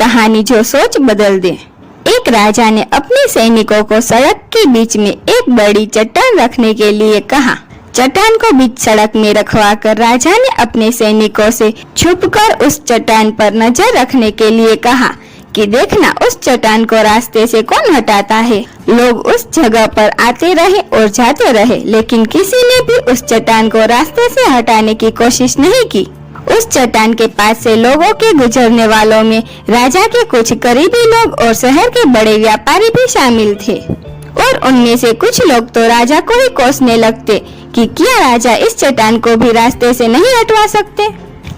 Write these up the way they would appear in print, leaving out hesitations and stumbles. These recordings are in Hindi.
कहानी जो सोच बदल दे। एक राजा ने अपने सैनिकों को सड़क के बीच में एक बड़ी चट्टान रखने के लिए कहा। चट्टान को बीच सड़क में रखवाकर राजा ने अपने सैनिकों से छुपकर उस चट्टान पर नजर रखने के लिए कहा कि देखना उस चट्टान को रास्ते से कौन हटाता है। लोग उस जगह पर आते रहे और जाते रहे, लेकिन किसी ने भी उस चट्टान को रास्ते से हटाने की कोशिश नहीं की। उस चट्टान के पास से लोगों के गुजरने वालों में राजा के कुछ करीबी लोग और शहर के बड़े व्यापारी भी शामिल थे, और उनमें से कुछ लोग तो राजा को ही कोसने लगते कि क्या राजा इस चट्टान को भी रास्ते से नहीं हटवा सकते।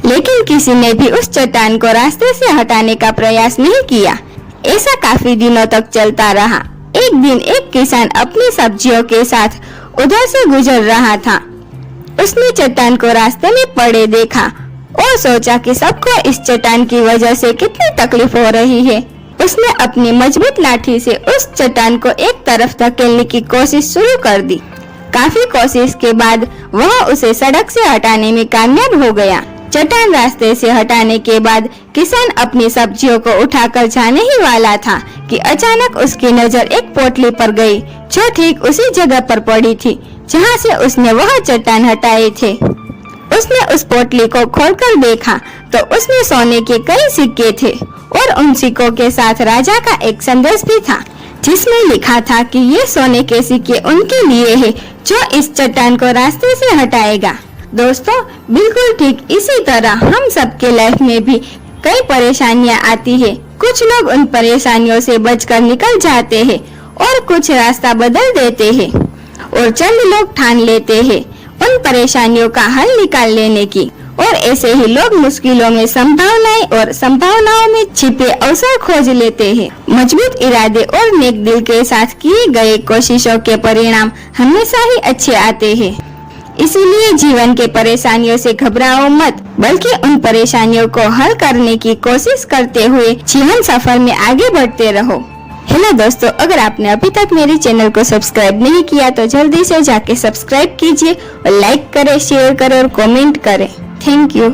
लेकिन किसी ने भी उस चट्टान को रास्ते से हटाने का प्रयास नहीं किया। ऐसा काफी दिनों तक चलता रहा। एक दिन एक किसान अपनी सब्जियों के साथ उधर से गुजर रहा था। उसने चट्टान को रास्ते में पड़े देखा और सोचा कि सबको इस चट्टान की वजह से कितनी तकलीफ हो रही है। उसने अपनी मजबूत लाठी से उस चट्टान को एक तरफ धकेलने की कोशिश शुरू कर दी। काफी कोशिश के बाद वह उसे सड़क से हटाने में कामयाब हो गया। चट्टान रास्ते से हटाने के बाद किसान अपनी सब्जियों को उठाकर जाने ही वाला था कि अचानक उसकी नजर एक पोटली पर गई जो ठीक उसी जगह पर पड़ी थी जहां से उसने वह चट्टान हटाए थे। उसने उस पोटली को खोलकर देखा तो उसमें सोने के कई सिक्के थे और उन सिक्कों के साथ राजा का एक संदेश भी था जिसमें लिखा था कि ये सोने के सिक्के उनके लिए है जो इस चट्टान को रास्ते से हटाएगा। दोस्तों, बिल्कुल ठीक इसी तरह हम सबके लाइफ में भी कई परेशानियां आती है। कुछ लोग उन परेशानियों से बचकर निकल जाते हैं और कुछ रास्ता बदल देते हैं, और चंद लोग ठान लेते हैं उन परेशानियों का हल निकाल लेने की, और ऐसे ही लोग मुश्किलों में संभावनाएं और संभावनाओं में छिपे अवसर खोज लेते हैं। मजबूत इरादे और नेक दिल के साथ किए गए कोशिशों के परिणाम हमेशा ही अच्छे आते हैं। इसीलिए जीवन के परेशानियों से घबराओ मत, बल्कि उन परेशानियों को हल करने की कोशिश करते हुए जीवन सफर में आगे बढ़ते रहो। हेलो दोस्तों, अगर आपने अभी तक मेरे चैनल को सब्सक्राइब नहीं किया तो जल्दी से जाके सब्सक्राइब कीजिए और लाइक करें, शेयर करें और कमेंट करें। Thank you.